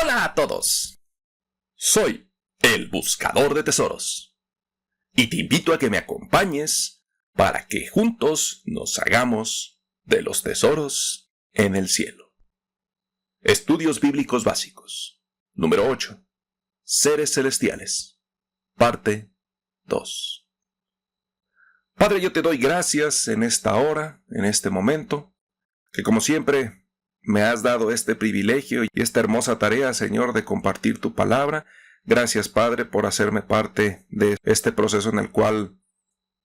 Hola a todos. Soy el buscador de tesoros y te invito a que me acompañes para que juntos nos hagamos de los tesoros en el cielo. Estudios bíblicos básicos. Número 8. Seres celestiales. Parte 2. Padre, yo te doy gracias en esta hora, en este momento, que como siempre me has dado este privilegio y esta hermosa tarea, Señor, de compartir tu palabra. Gracias, Padre, por hacerme parte de este proceso en el cual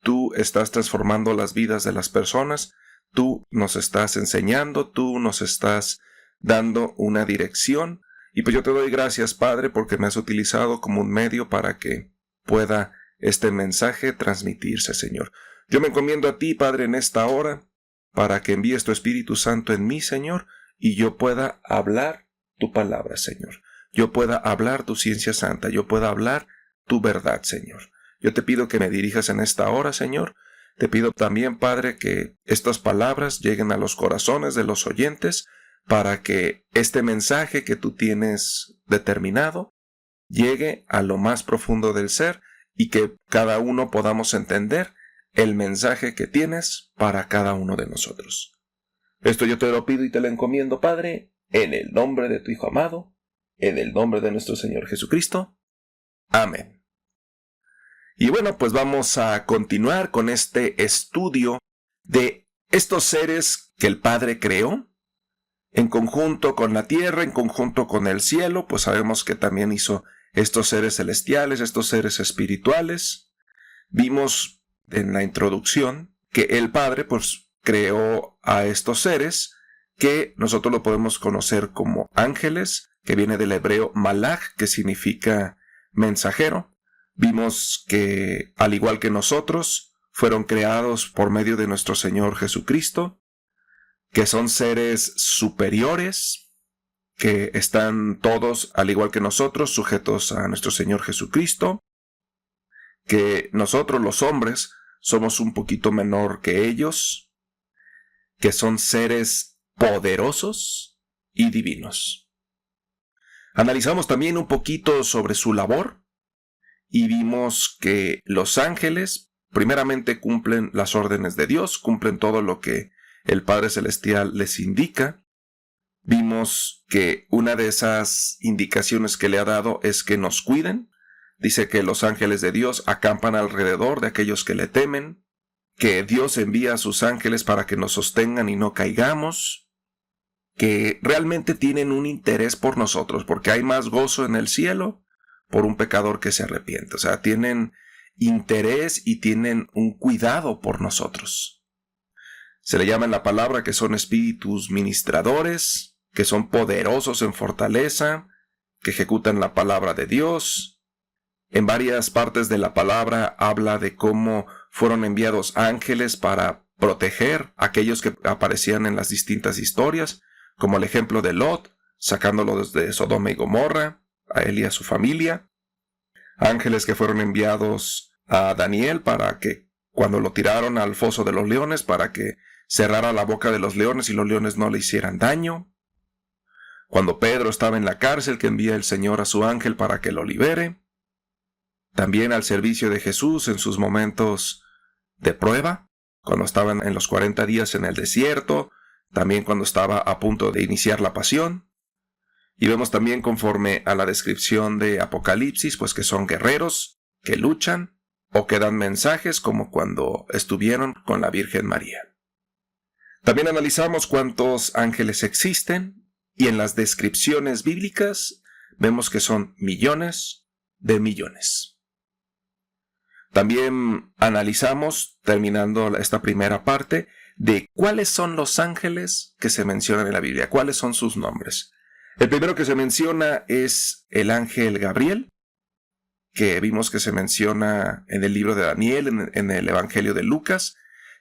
tú estás transformando las vidas de las personas. Tú nos estás enseñando, tú nos estás dando una dirección. Y pues yo te doy gracias, Padre, porque me has utilizado como un medio para que pueda este mensaje transmitirse, Señor. Yo me encomiendo a ti, Padre, en esta hora, para que envíes tu Espíritu Santo en mí, Señor, y yo pueda hablar tu palabra, Señor. Yo pueda hablar tu ciencia santa, yo pueda hablar tu verdad, Señor. Yo te pido que me dirijas en esta hora, Señor. Te pido también, Padre, que estas palabras lleguen a los corazones de los oyentes para que este mensaje que tú tienes determinado llegue a lo más profundo del ser y que cada uno podamos entender el mensaje que tienes para cada uno de nosotros. Esto yo te lo pido y te lo encomiendo, Padre, en el nombre de tu Hijo amado, en el nombre de nuestro Señor Jesucristo. Amén. Y bueno, pues vamos a continuar con este estudio de estos seres que el Padre creó, en conjunto con la tierra, en conjunto con el cielo, pues sabemos que también hizo estos seres celestiales, estos seres espirituales. Vimos en la introducción que el Padre, pues, creó a estos seres que nosotros lo podemos conocer como ángeles, que viene del hebreo malach, que significa mensajero. Vimos que, al igual que nosotros, fueron creados por medio de nuestro Señor Jesucristo, que son seres superiores, que están todos, al igual que nosotros, sujetos a nuestro Señor Jesucristo, que nosotros los hombres somos un poquito menor que ellos, que son seres poderosos y divinos. Analizamos también un poquito sobre su labor y vimos que los ángeles primeramente cumplen las órdenes de Dios, cumplen todo lo que el Padre Celestial les indica. Vimos que una de esas indicaciones que le ha dado es que nos cuiden. Dice que los ángeles de Dios acampan alrededor de aquellos que le temen, que Dios envía a sus ángeles para que nos sostengan y no caigamos, que realmente tienen un interés por nosotros, porque hay más gozo en el cielo por un pecador que se arrepiente. O sea, tienen interés y tienen un cuidado por nosotros. Se le llama en la palabra que son espíritus ministradores, que son poderosos en fortaleza, que ejecutan la palabra de Dios. En varias partes de la palabra habla de cómo fueron enviados ángeles para proteger a aquellos que aparecían en las distintas historias, como el ejemplo de Lot, sacándolo desde Sodoma y Gomorra, a él y a su familia. Ángeles que fueron enviados a Daniel para que, cuando lo tiraron al foso de los leones, para que cerrara la boca de los leones y los leones no le hicieran daño. Cuando Pedro estaba en la cárcel, que envía el Señor a su ángel para que lo libere. También al servicio de Jesús en sus momentos de prueba, cuando estaban en los 40 días en el desierto, también cuando estaba a punto de iniciar la pasión. Y vemos también, conforme a la descripción de Apocalipsis, pues que son guerreros, que luchan o que dan mensajes, como cuando estuvieron con la Virgen María. También analizamos cuántos ángeles existen, y en las descripciones bíblicas vemos que son millones de millones. También analizamos, terminando esta primera parte, de cuáles son los ángeles que se mencionan en la Biblia, cuáles son sus nombres. El primero que se menciona es el ángel Gabriel, que vimos que se menciona en el libro de Daniel, en el Evangelio de Lucas,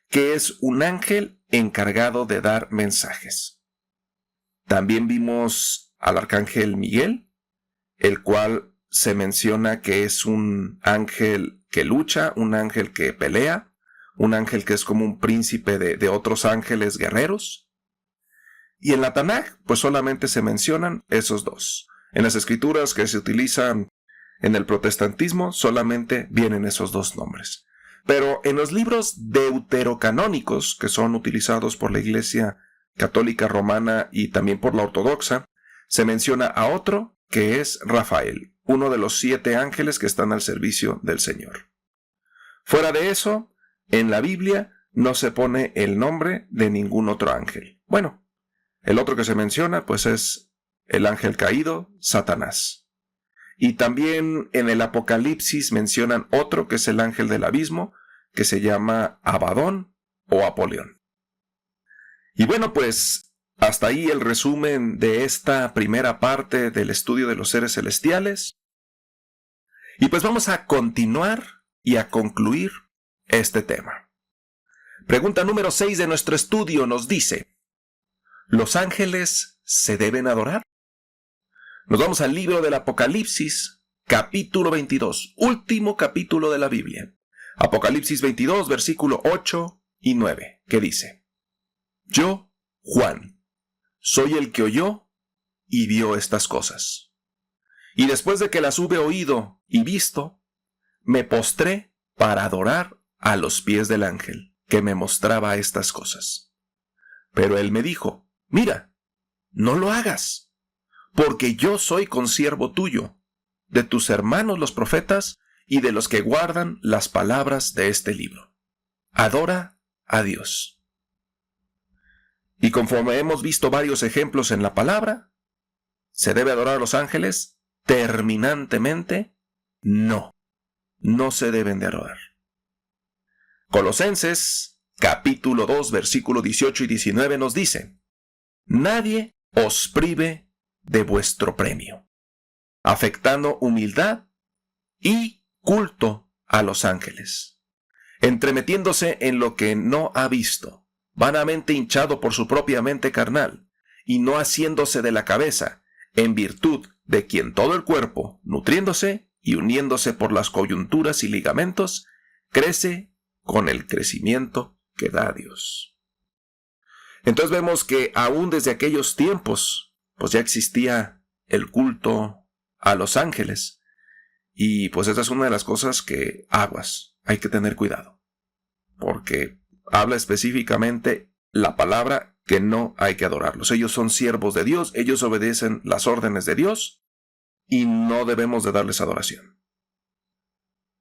que es un ángel encargado de dar mensajes. También vimos al arcángel Miguel, el cual se menciona que es un ángel que lucha, un ángel que pelea, un ángel que es como un príncipe de otros ángeles guerreros. Y en la Tanaj, pues solamente se mencionan esos dos, En las escrituras que se utilizan en el protestantismo solamente vienen esos dos nombres. Pero en los libros deuterocanónicos, que son utilizados por la Iglesia Católica Romana y también por la Ortodoxa, se menciona a otro que es Rafael, uno de los 7 ángeles que están al servicio del Señor. Fuera de eso, en la Biblia no se pone el nombre de ningún otro ángel. Bueno, el otro que se menciona pues es el ángel caído, Satanás. Y también en el Apocalipsis mencionan otro que es el ángel del abismo, que se llama Abadón o Apolión. Y bueno, pues hasta ahí el resumen de esta primera parte del estudio de los seres celestiales. Y pues vamos a continuar y a concluir este tema. Pregunta número 6 de nuestro estudio nos dice: ¿los ángeles se deben adorar? Nos vamos al libro del Apocalipsis, capítulo 22, último capítulo de la Biblia. Apocalipsis 22, versículo 8 y 9, que dice: Yo, Juan, soy el que oyó y vio estas cosas. Y después de que las hube oído y visto, me postré para adorar a los pies del ángel que me mostraba estas cosas. Pero él me dijo: Mira, no lo hagas, porque yo soy consiervo tuyo, de tus hermanos los profetas y de los que guardan las palabras de este libro. Adora a Dios. Y conforme hemos visto varios ejemplos en la palabra, ¿se debe adorar a los ángeles? Terminantemente, no. No se deben de adorar. Colosenses, capítulo 2, versículo 18 y 19 nos dice: Nadie os prive de vuestro premio, afectando humildad y culto a los ángeles, entremetiéndose en lo que no ha visto, vanamente hinchado por su propia mente carnal, y no haciéndose de la cabeza, en virtud de quien todo el cuerpo, nutriéndose y uniéndose por las coyunturas y ligamentos, crece con el crecimiento que da Dios. Entonces vemos que aún desde aquellos tiempos, pues ya existía el culto a los ángeles. Y pues esta es una de las cosas que hay que tener cuidado. Porque habla específicamente la palabra que no hay que adorarlos. Ellos son siervos de Dios, ellos obedecen las órdenes de Dios y no debemos de darles adoración.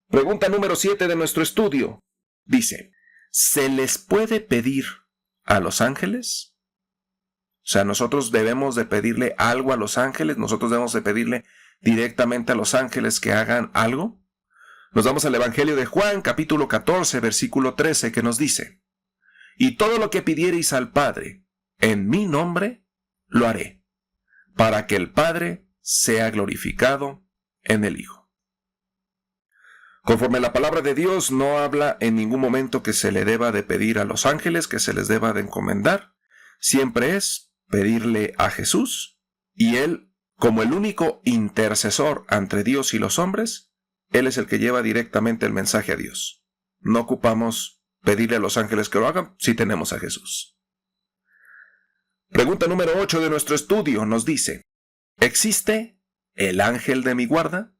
Pregunta número 7 de nuestro estudio. Dice: ¿se les puede pedir a los ángeles? O sea, nosotros debemos de pedirle algo a los ángeles, nosotros debemos de pedirle directamente a los ángeles que hagan algo. Nos vamos al Evangelio de Juan, capítulo 14, versículo 13, que nos dice: Y todo lo que pidiereis al Padre en mi nombre, lo haré, para que el Padre sea glorificado en el Hijo. Conforme la palabra de Dios no habla en ningún momento que se le deba de pedir a los ángeles, que se les deba de encomendar. Siempre es pedirle a Jesús, y Él, como el único intercesor entre Dios y los hombres, Él es el que lleva directamente el mensaje a Dios. No ocupamos pedirle a los ángeles que lo hagan si tenemos a Jesús. Pregunta número 8 de nuestro estudio nos dice: ¿existe el ángel de mi guarda?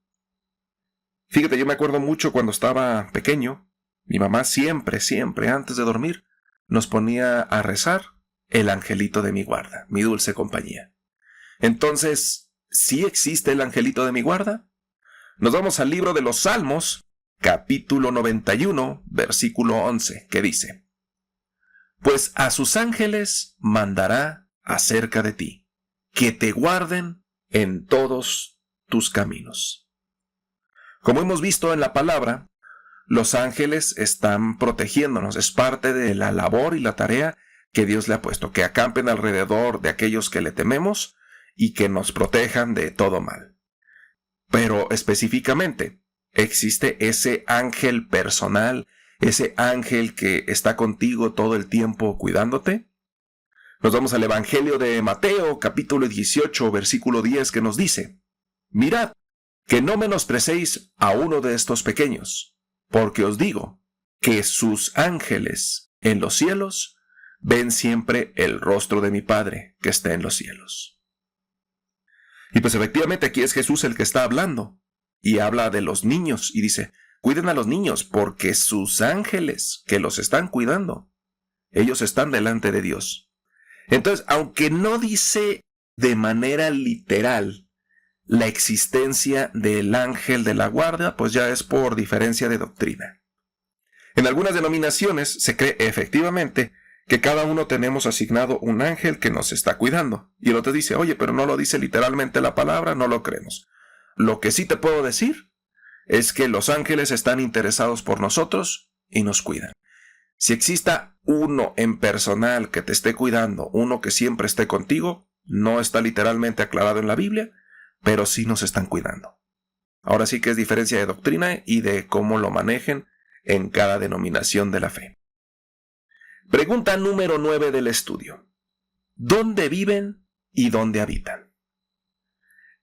Fíjate, yo me acuerdo mucho cuando estaba pequeño, mi mamá siempre, antes de dormir, nos ponía a rezar el angelito de mi guarda, mi dulce compañía. Entonces, ¿sí existe el angelito de mi guarda? Nos vamos al libro de los Salmos, capítulo 91, versículo 11, que dice: Pues a sus ángeles mandará acerca de ti, que te guarden en todos tus caminos. Como hemos visto en la palabra, los ángeles están protegiéndonos. Es parte de la labor y la tarea que Dios le ha puesto, que acampen alrededor de aquellos que le tememos y que nos protejan de todo mal. Pero específicamente, ¿existe ese ángel personal, ese ángel que está contigo todo el tiempo cuidándote? Nos vamos al Evangelio de Mateo, capítulo 18, versículo 10, que nos dice: Mirad, que no menosprecéis a uno de estos pequeños, porque os digo que sus ángeles en los cielos ven siempre el rostro de mi Padre que está en los cielos. Y pues efectivamente aquí es Jesús el que está hablando. Y habla de los niños y dice, cuiden a los niños porque sus ángeles que los están cuidando, ellos están delante de Dios. Entonces, aunque no dice de manera literal la existencia del ángel de la guarda, pues ya es por diferencia de doctrina. En algunas denominaciones se cree efectivamente que cada uno tenemos asignado un ángel que nos está cuidando. Y el otro dice, oye, pero no lo dice literalmente la palabra, no lo creemos. Lo que sí te puedo decir es que los ángeles están interesados por nosotros y nos cuidan. Si exista uno en personal que te esté cuidando, uno que siempre esté contigo, no está literalmente aclarado en la Biblia, pero sí nos están cuidando. Ahora sí que es diferencia de doctrina y de cómo lo manejen en cada denominación de la fe. Pregunta número 9 del estudio. ¿Dónde viven y dónde habitan?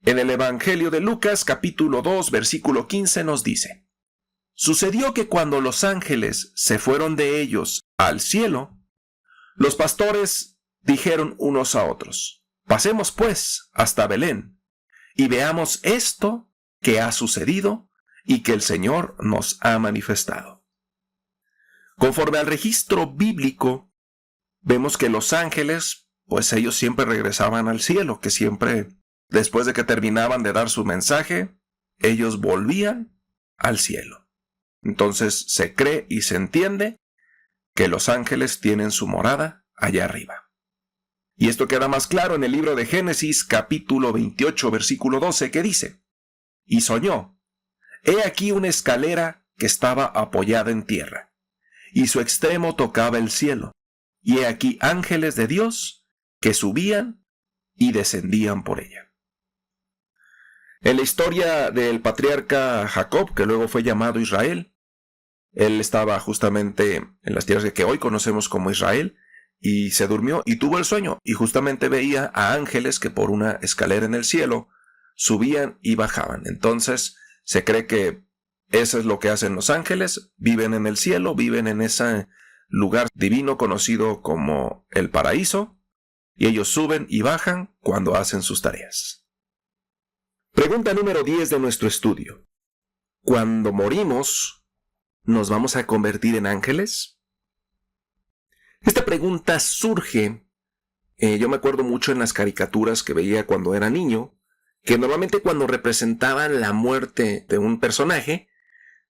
En el Evangelio de Lucas, capítulo 2, versículo 15 nos dice, sucedió que cuando los ángeles se fueron de ellos al cielo, los pastores dijeron unos a otros, pasemos pues hasta Belén y veamos esto que ha sucedido y que el Señor nos ha manifestado. Conforme al registro bíblico, vemos que los ángeles, pues ellos siempre regresaban al cielo, que siempre, después de que terminaban de dar su mensaje, ellos volvían al cielo. Entonces se cree y se entiende que los ángeles tienen su morada allá arriba. Y esto queda más claro en el libro de Génesis, capítulo 28, versículo 12, que dice, y soñó, he aquí una escalera que estaba apoyada en tierra, y su extremo tocaba el cielo, y he aquí ángeles de Dios que subían y descendían por ella. En la historia del patriarca Jacob, que luego fue llamado Israel, él estaba justamente en las tierras que hoy conocemos como Israel, y se durmió y tuvo el sueño, y justamente veía a ángeles que por una escalera en el cielo subían y bajaban. Entonces se cree que eso es lo que hacen los ángeles, viven en el cielo, viven en ese lugar divino conocido como el paraíso, y ellos suben y bajan cuando hacen sus tareas. Pregunta número 10 de nuestro estudio. Cuando morimos, ¿nos vamos a convertir en ángeles? Esta pregunta surge, yo me acuerdo mucho en las caricaturas que veía cuando era niño, que normalmente cuando representaban la muerte de un personaje,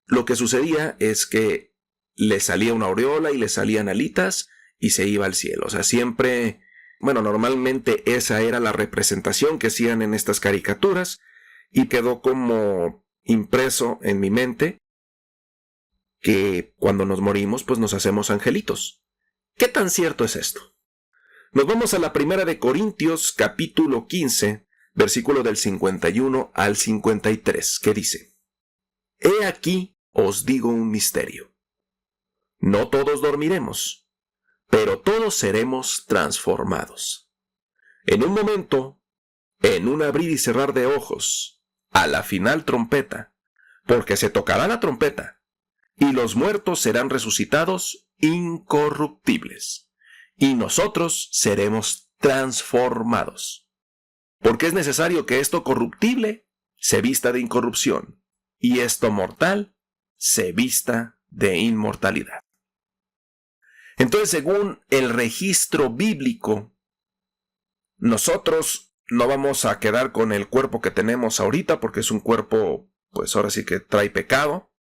lo que sucedía es que le salía una aureola y le salían alitas y se iba al cielo. O sea, siempre, normalmente esa era la representación que hacían en estas caricaturas y quedó como impreso en mi mente que cuando nos morimos, pues nos hacemos angelitos. ¿Qué tan cierto es esto? Nos vamos a la primera de Corintios, capítulo 15, versículo del 51 al 53, que dice, he aquí os digo un misterio. No todos dormiremos, pero todos seremos transformados. En un momento, en un abrir y cerrar de ojos, a la final trompeta, porque se tocará la trompeta, y los muertos serán resucitados incorruptibles, y nosotros seremos transformados. Porque es necesario que esto corruptible se vista de incorrupción, y esto mortal se vista de inmortalidad. Entonces, según el registro bíblico, nosotros no vamos a quedar con el cuerpo que tenemos ahorita, porque es un cuerpo, pues ahora sí que trae pecado.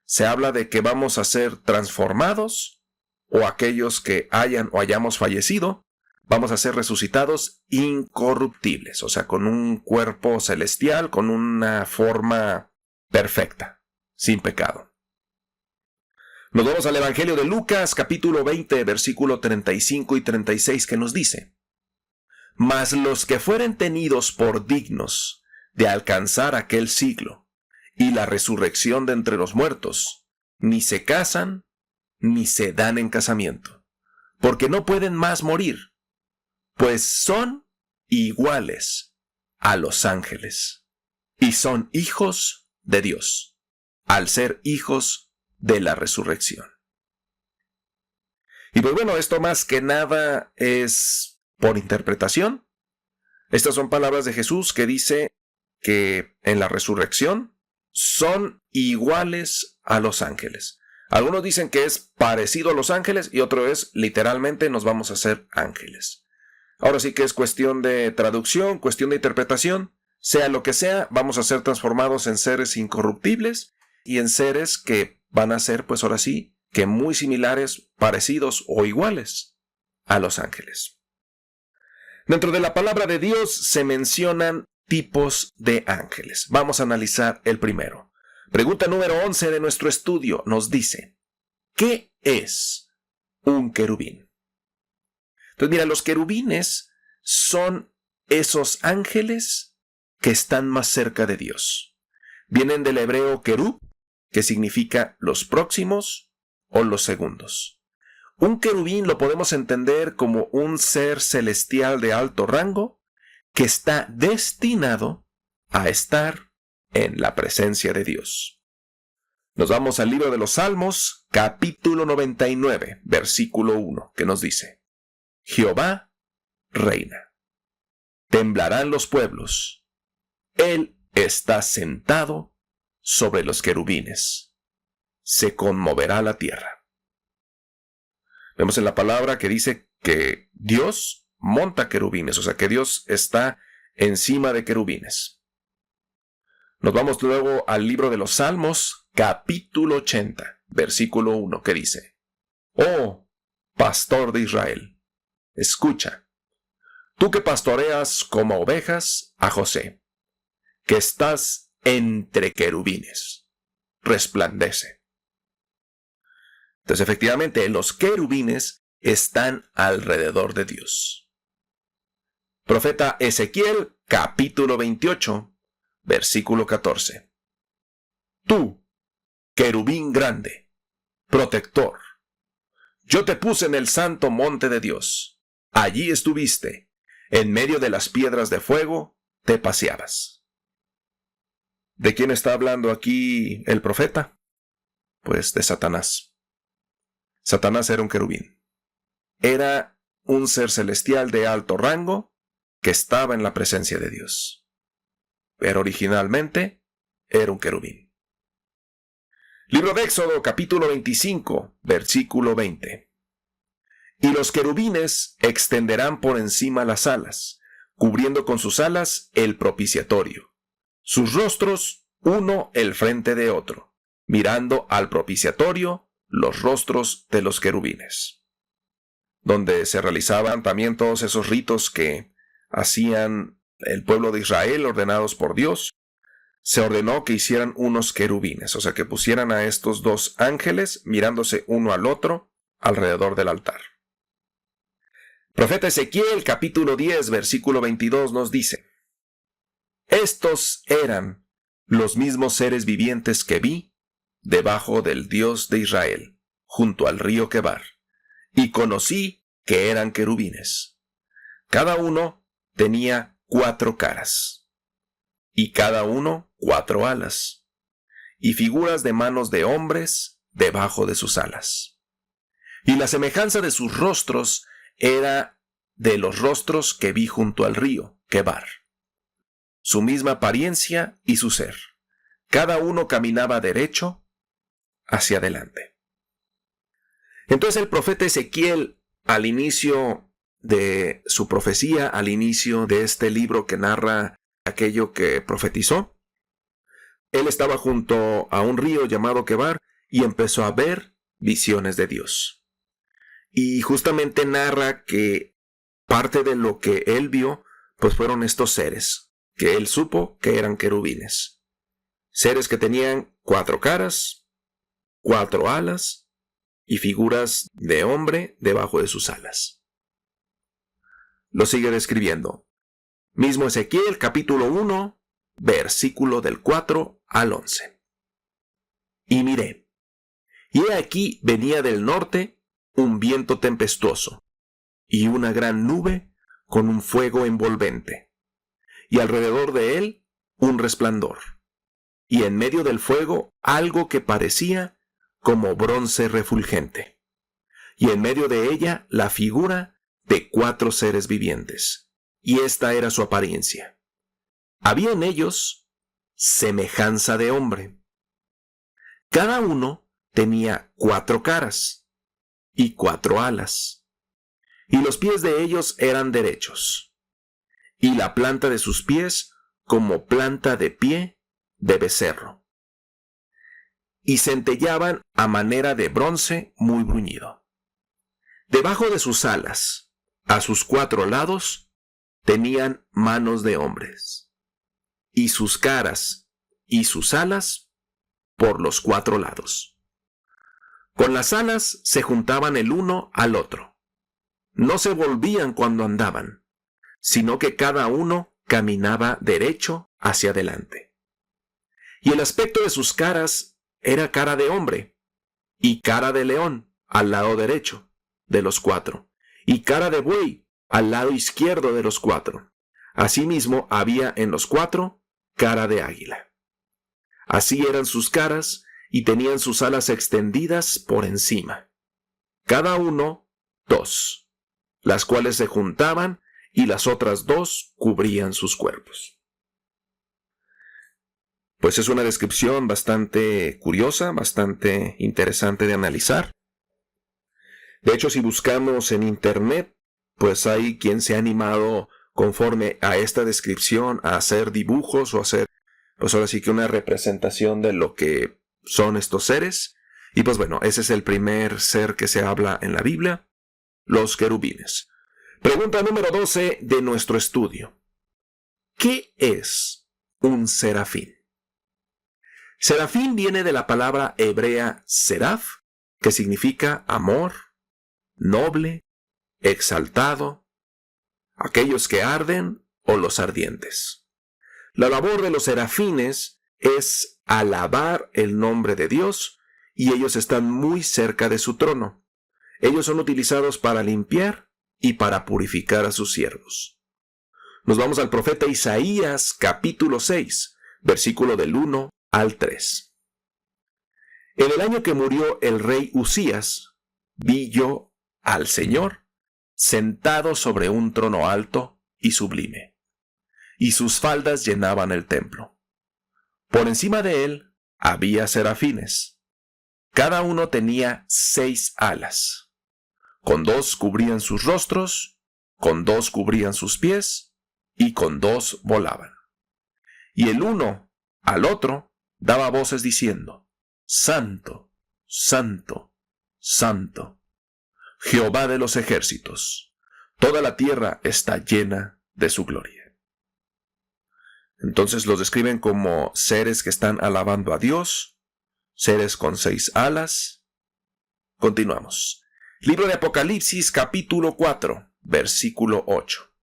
Se habla de que vamos a ser transformados, o aquellos que hayan o hayamos fallecido, vamos a ser resucitados incorruptibles, o sea, con un cuerpo celestial, con una forma perfecta, sin pecado. Nos vamos al Evangelio de Lucas, capítulo 20, versículo 35 y 36, que nos dice, mas los que fueren tenidos por dignos de alcanzar aquel siglo y la resurrección de entre los muertos, ni se casan, ni se dan en casamiento, porque no pueden más morir, pues son iguales a los ángeles, y son hijos de Dios, al ser hijos de la resurrección. Y pues esto más que nada es por interpretación. Estas son palabras de Jesús que dice que en la resurrección son iguales a los ángeles. Algunos dicen que es parecido a los ángeles y otro es literalmente nos vamos a hacer ángeles. Ahora sí que es cuestión de traducción, cuestión de interpretación. Sea lo que sea, vamos a ser transformados en seres incorruptibles y en seres que van a ser, pues ahora sí, que muy similares, parecidos o iguales a los ángeles. Dentro de la palabra de Dios se mencionan tipos de ángeles. Vamos a analizar el primero. Pregunta número 11 de nuestro estudio nos dice, ¿qué es un querubín? Entonces mira, los querubines son esos ángeles que están más cerca de Dios. Vienen del hebreo querub, que significa los próximos o los segundos. Un querubín lo podemos entender como un ser celestial de alto rango que está destinado a estar en la presencia de Dios. Nos vamos al libro de los Salmos, capítulo 99, versículo 1, que nos dice, Jehová reina. Temblarán los pueblos. Él está sentado sobre los querubines. Se conmoverá la tierra. Vemos en la palabra que dice que Dios monta querubines, o sea que Dios está encima de querubines. Nos vamos luego al libro de los Salmos, capítulo 80, versículo 1, que dice, Oh, pastor de Israel, escucha, tú que pastoreas como ovejas a José, que estás entre querubines, resplandece. Entonces, efectivamente, los querubines están alrededor de Dios. Profeta Ezequiel, capítulo 28, versículo 14. Tú, querubín grande, protector, yo te puse en el santo monte de Dios. Allí estuviste, en medio de las piedras de fuego, te paseabas. ¿De quién está hablando aquí el profeta? Pues de Satanás. Satanás era un querubín. Era un ser celestial de alto rango que estaba en la presencia de Dios. Pero originalmente era un querubín. Libro de Éxodo, capítulo 25, versículo 20. Y los querubines extenderán por encima las alas, cubriendo con sus alas el propiciatorio. Sus rostros, uno el frente de otro, mirando al propiciatorio los rostros de los querubines, donde se realizaban también todos esos ritos que hacían el pueblo de Israel ordenados por Dios. Se ordenó que hicieran unos querubines, o sea que pusieran a estos dos ángeles mirándose uno al otro alrededor del altar. Profeta Ezequiel, capítulo 10, versículo 22 nos dice, Estos eran los mismos seres vivientes que vi debajo del Dios de Israel, junto al río Quebar, y conocí que eran querubines. Cada uno tenía 4 caras, y cada uno 4 alas, y figuras de manos de hombres debajo de sus alas. Y la semejanza de sus rostros era de los rostros que vi junto al río Quebar. Su misma apariencia y su ser. Cada uno caminaba derecho hacia adelante. Entonces el profeta Ezequiel, al inicio de su profecía, al inicio de este libro que narra aquello que profetizó, él estaba junto a un río llamado Quebar y empezó a ver visiones de Dios. Y justamente narra que parte de lo que él vio, pues fueron estos seres, que él supo que eran querubines. Seres que tenían 4 caras, 4 alas y figuras de hombre debajo de sus alas. Lo sigue describiendo. Mismo Ezequiel, capítulo 1, versículo del 4 al 11. Y miré, y he aquí venía del norte un viento tempestuoso, y una gran nube con un fuego envolvente, y alrededor de él un resplandor, y en medio del fuego algo que parecía como bronce refulgente, y en medio de ella la figura de 4 seres vivientes, y esta era su apariencia. Había en ellos semejanza de hombre. Cada uno tenía 4 caras y 4 alas, y los pies de ellos eran derechos, y la planta de sus pies como planta de pie de becerro, y centellaban a manera de bronce muy bruñido. Debajo de sus alas, a sus 4 lados, tenían manos de hombres, y sus caras y sus alas por los 4 lados. Con las alas se juntaban el uno al otro. No se volvían cuando andaban, sino que cada uno caminaba derecho hacia adelante. Y el aspecto de sus caras era cara de hombre, y cara de león al lado derecho de los 4, y cara de buey al lado izquierdo de los 4. Asimismo había en los 4 cara de águila. Así eran sus caras, y tenían sus alas extendidas por encima. Cada uno 2, las cuales se juntaban, y las otras 2 cubrían sus cuerpos. Pues es una descripción bastante curiosa, bastante interesante de analizar. De hecho, si buscamos en internet, pues hay quien se ha animado conforme a esta descripción a hacer dibujos o hacer, pues ahora sí que una representación de lo que son estos seres. Y pues bueno, ese es el primer ser que se habla en la Biblia, los querubines. Pregunta número 12 de nuestro estudio. ¿Qué es un serafín? Serafín viene de la palabra hebrea seraf, que significa amor, noble, exaltado, aquellos que arden o los ardientes. La labor de los serafines es alabar el nombre de Dios, y ellos están muy cerca de su trono. Ellos son utilizados para limpiar y para purificar a sus siervos. Nos vamos al profeta Isaías, capítulo 6, versículo del 1 al 3. En el año que murió el rey Usías, vi yo al Señor sentado sobre un trono alto y sublime, y sus faldas llenaban el templo. Por encima de él había serafines. Cada uno tenía 6 alas. Con 2 cubrían sus rostros, con 2 cubrían sus pies, y con 2 volaban. Y el uno al otro daba voces diciendo: Santo, Santo, Santo, Jehová de los ejércitos, toda la tierra está llena de su gloria. Entonces los describen como seres que están alabando a Dios, seres con 6 alas. Continuamos. Libro de Apocalipsis, capítulo 4, versículo 8.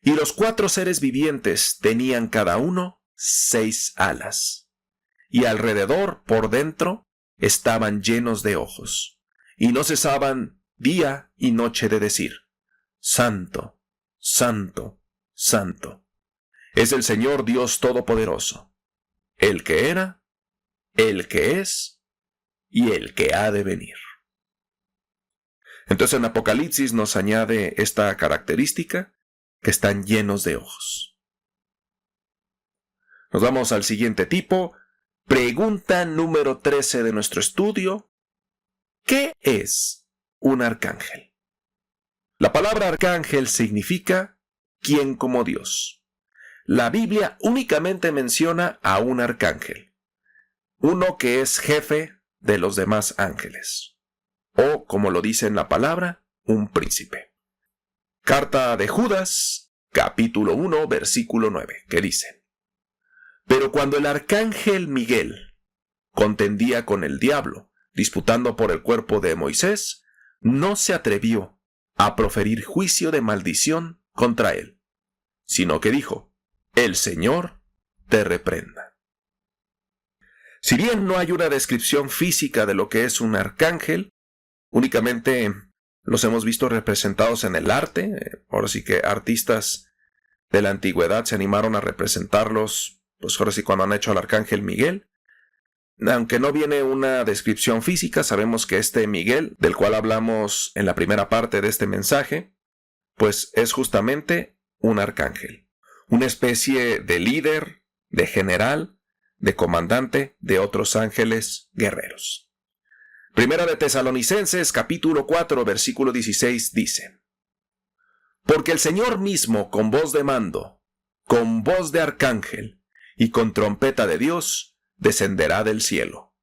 Y los 4 seres vivientes tenían cada uno 6 alas, y alrededor, por dentro, estaban llenos de ojos, y no cesaban día y noche de decir: Santo, Santo, Santo, es el Señor Dios Todopoderoso, el que era, el que es, y el que ha de venir. Entonces en Apocalipsis nos añade esta característica, que están llenos de ojos. Nos vamos al siguiente tipo. Pregunta número 13 de nuestro estudio. ¿Qué es un arcángel? La palabra arcángel significa quien como Dios. La Biblia únicamente menciona a un arcángel, uno que es jefe de los demás ángeles, o como lo dice en la palabra, un príncipe. Carta de Judas, capítulo 1, versículo 9, que dice: Pero cuando el arcángel Miguel contendía con el diablo, disputando por el cuerpo de Moisés, no se atrevió a proferir juicio de maldición contra él, sino que dijo: El Señor te reprenda. Si bien no hay una descripción física de lo que es un arcángel, únicamente los hemos visto representados en el arte. Ahora sí que artistas de la antigüedad se animaron a representarlos, pues ahora sí cuando han hecho al arcángel Miguel. Aunque no viene una descripción física, sabemos que este Miguel, del cual hablamos en la primera parte de este mensaje, pues es justamente un arcángel, una especie de líder, de general, de comandante de otros ángeles guerreros. Primera de Tesalonicenses, capítulo 4, versículo 16 dice: Porque el Señor mismo, con voz de mando, con voz de arcángel y con trompeta de Dios, descenderá del cielo,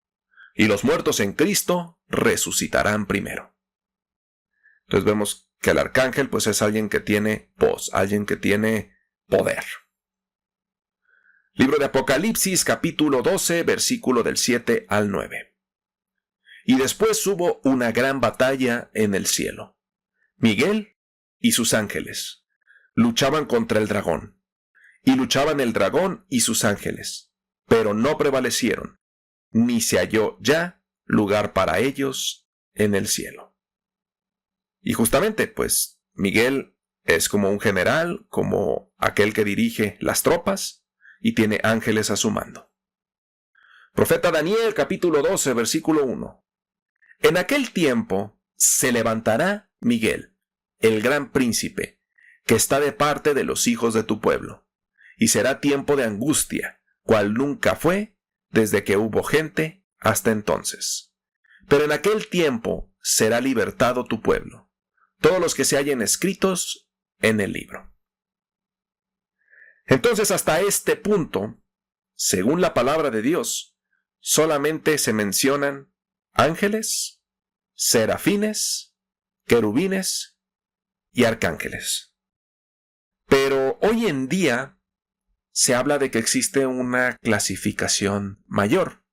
y los muertos en Cristo resucitarán primero. Entonces vemos que el arcángel pues es alguien que tiene voz, alguien que tiene poder. Libro de Apocalipsis, capítulo 12, versículo del 7 al 9. Y después hubo una gran batalla en el cielo. Miguel y sus ángeles luchaban contra el dragón, y luchaban el dragón y sus ángeles, pero no prevalecieron, ni se halló ya lugar para ellos en el cielo. Y justamente, pues, Miguel es como un general, como aquel que dirige las tropas, y tiene ángeles a su mando. Profeta Daniel, capítulo 12, versículo 1. En aquel tiempo se levantará Miguel, el gran príncipe, que está de parte de los hijos de tu pueblo, y será tiempo de angustia, cual nunca fue desde que hubo gente hasta entonces. Pero en aquel tiempo será libertado tu pueblo, todos los que se hallen escritos en el libro. Entonces, hasta este punto, según la palabra de Dios, solamente se mencionan ángeles, serafines, querubines y arcángeles. Pero hoy en día se habla de que existe una clasificación mayor,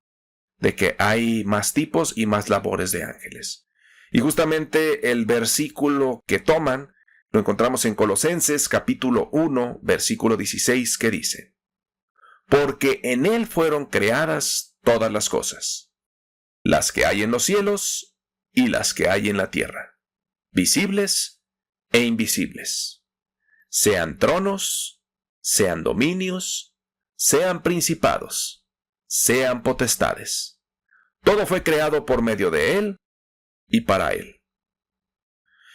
de que hay más tipos y más labores de ángeles. Y justamente el versículo que toman lo encontramos en Colosenses capítulo 1, versículo 16, que dice: Porque en él fueron creadas todas las cosas, las que hay en los cielos y las que hay en la tierra, visibles e invisibles, sean tronos, sean dominios, sean principados, sean potestades. Todo fue creado por medio de él y para él.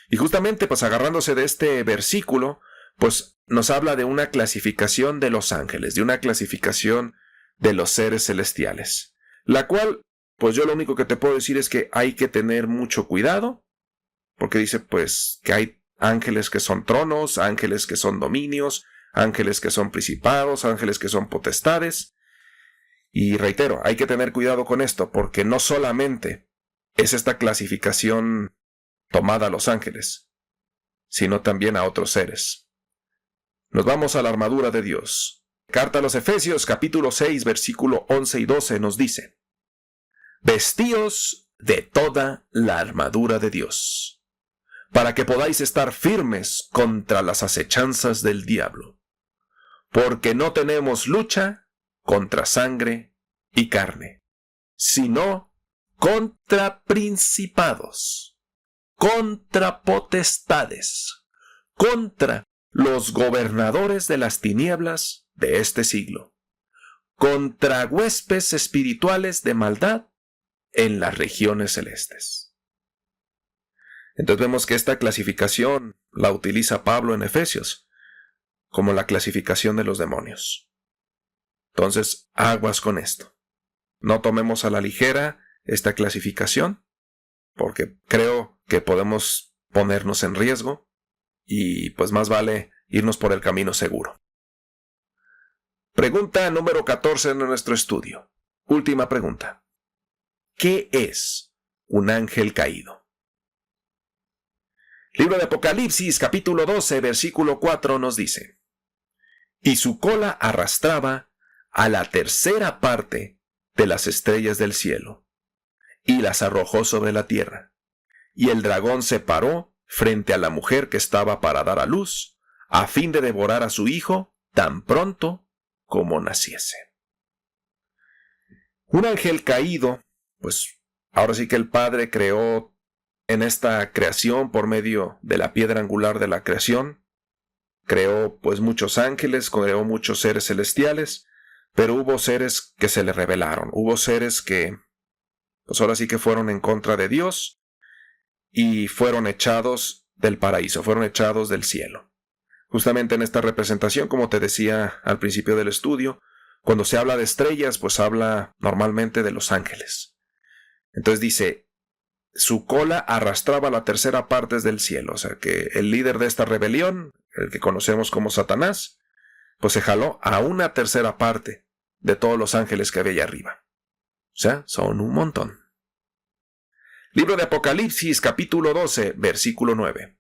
Y justamente, pues agarrándose de este versículo, pues nos habla de una clasificación de los ángeles, de una clasificación de los seres celestiales, la cual, pues yo lo único que te puedo decir es que hay que tener mucho cuidado, porque dice pues que hay ángeles que son tronos, ángeles que son dominios, ángeles que son principados, ángeles que son potestades. Y reitero, hay que tener cuidado con esto, porque no solamente es esta clasificación tomada a los ángeles, sino también a otros seres. Nos vamos a la armadura de Dios. Carta a los Efesios, capítulo 6, versículo 11 y 12 nos dice: Vestíos de toda la armadura de Dios, para que podáis estar firmes contra las acechanzas del diablo, porque no tenemos lucha contra sangre y carne, sino contra principados, contra potestades, contra los gobernadores de las tinieblas de este siglo, contra huestes espirituales de maldad en las regiones celestes. Entonces vemos que esta clasificación la utiliza Pablo en Efesios como la clasificación de los demonios. Entonces, aguas con esto. No tomemos a la ligera esta clasificación, porque creo que podemos ponernos en riesgo y pues más vale irnos por el camino seguro. Pregunta número 14 en nuestro estudio. Última pregunta. ¿Qué es un ángel caído? Libro de Apocalipsis, capítulo 12, versículo 4 nos dice: Y su cola arrastraba a la tercera parte de las estrellas del cielo, y las arrojó sobre la tierra. Y el dragón se paró frente a la mujer que estaba para dar a luz, a fin de devorar a su hijo tan pronto como naciese. Un ángel caído, pues ahora sí que el Padre creó en esta creación por medio de la piedra angular de la creación. Creó pues muchos ángeles, creó muchos seres celestiales, pero hubo seres que se le rebelaron, hubo seres que pues ahora sí que fueron en contra de Dios y fueron echados del paraíso, fueron echados del cielo. Justamente en esta representación, como te decía al principio del estudio, cuando se habla de estrellas, pues habla normalmente de los ángeles. Entonces dice, su cola arrastraba la tercera parte del cielo, o sea que el líder de esta rebelión, el que conocemos como Satanás, pues se jaló a una tercera parte de todos los ángeles que había allá arriba. O sea, son un montón. Libro de Apocalipsis, capítulo 12, versículo 9.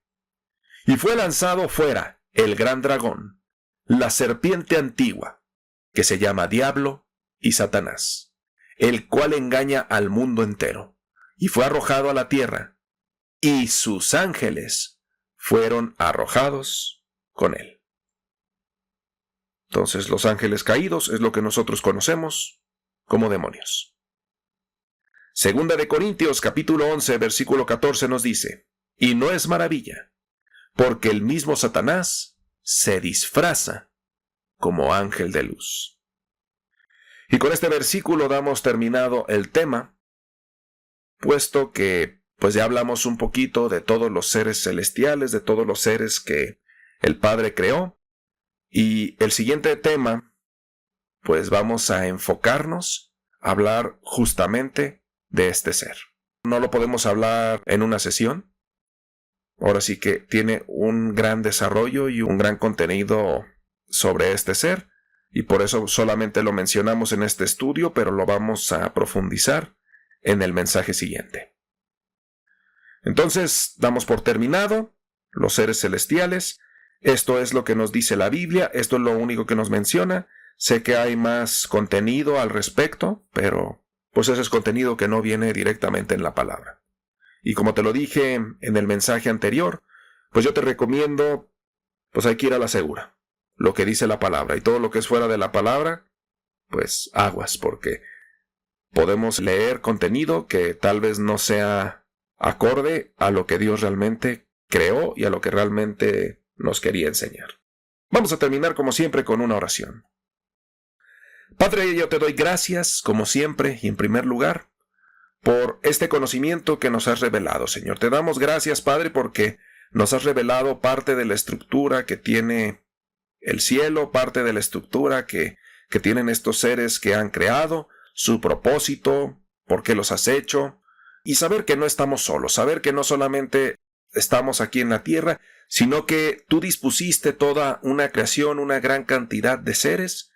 Y fue lanzado fuera el gran dragón, la serpiente antigua, que se llama Diablo y Satanás, el cual engaña al mundo entero, y fue arrojado a la tierra, y sus ángeles fueron arrojados con él. Entonces, los ángeles caídos es lo que nosotros conocemos como demonios. Segunda de Corintios, capítulo 11, versículo 14 nos dice, y no es maravilla, porque el mismo Satanás se disfraza como ángel de luz. Y con este versículo damos terminado el tema, puesto que pues ya hablamos un poquito de todos los seres celestiales, de todos los seres que el Padre creó, y el siguiente tema, pues vamos a enfocarnos a hablar justamente de este ser. No lo podemos hablar en una sesión. Ahora sí que tiene un gran desarrollo y un gran contenido sobre este ser, y por eso solamente lo mencionamos en este estudio, pero lo vamos a profundizar en el mensaje siguiente. Entonces, damos por terminado los seres celestiales. Esto es lo que nos dice la Biblia, esto es lo único que nos menciona. Sé que hay más contenido al respecto, pero pues ese es contenido que no viene directamente en la palabra. Y como te lo dije en el mensaje anterior, pues yo te recomiendo, pues hay que ir a la segura, lo que dice la palabra, y todo lo que es fuera de la palabra, pues aguas, porque podemos leer contenido que tal vez no sea acorde a lo que Dios realmente creó y a lo que realmente nos quería enseñar. Vamos a terminar como siempre con una oración. Padre, yo te doy gracias, como siempre y en primer lugar, por este conocimiento que nos has revelado, Señor. Te damos gracias, Padre, porque nos has revelado parte de la estructura que tiene el cielo, parte de la estructura que tienen estos seres que han creado, su propósito, por qué los has hecho, y saber que no estamos solos, saber que no solamente estamos aquí en la tierra, sino que tú dispusiste toda una creación, una gran cantidad de seres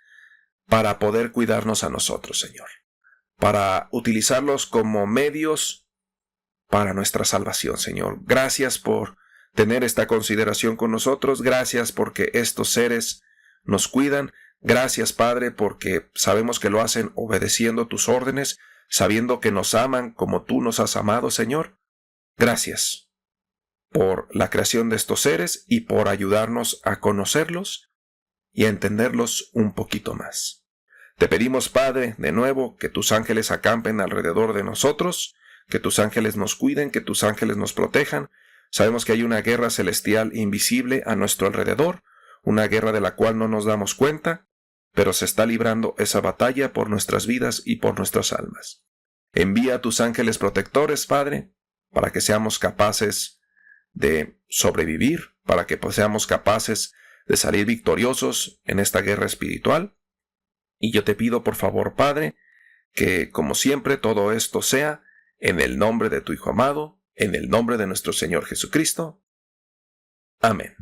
para poder cuidarnos a nosotros, Señor, para utilizarlos como medios para nuestra salvación, Señor. Gracias por tener esta consideración con nosotros, gracias porque estos seres nos cuidan, gracias, Padre, porque sabemos que lo hacen obedeciendo tus órdenes, sabiendo que nos aman como tú nos has amado, Señor. Gracias por la creación de estos seres y por ayudarnos a conocerlos y a entenderlos un poquito más. Te pedimos, Padre, de nuevo, que tus ángeles acampen alrededor de nosotros, que tus ángeles nos cuiden, que tus ángeles nos protejan. Sabemos que hay una guerra celestial invisible a nuestro alrededor, una guerra de la cual no nos damos cuenta, pero se está librando esa batalla por nuestras vidas y por nuestras almas. Envía a tus ángeles protectores, Padre, para que seamos capaces de sobrevivir, para que seamos capaces de salir victoriosos en esta guerra espiritual. Y yo te pido, por favor, Padre, que, como siempre, todo esto sea en el nombre de tu Hijo amado, en el nombre de nuestro Señor Jesucristo. Amén.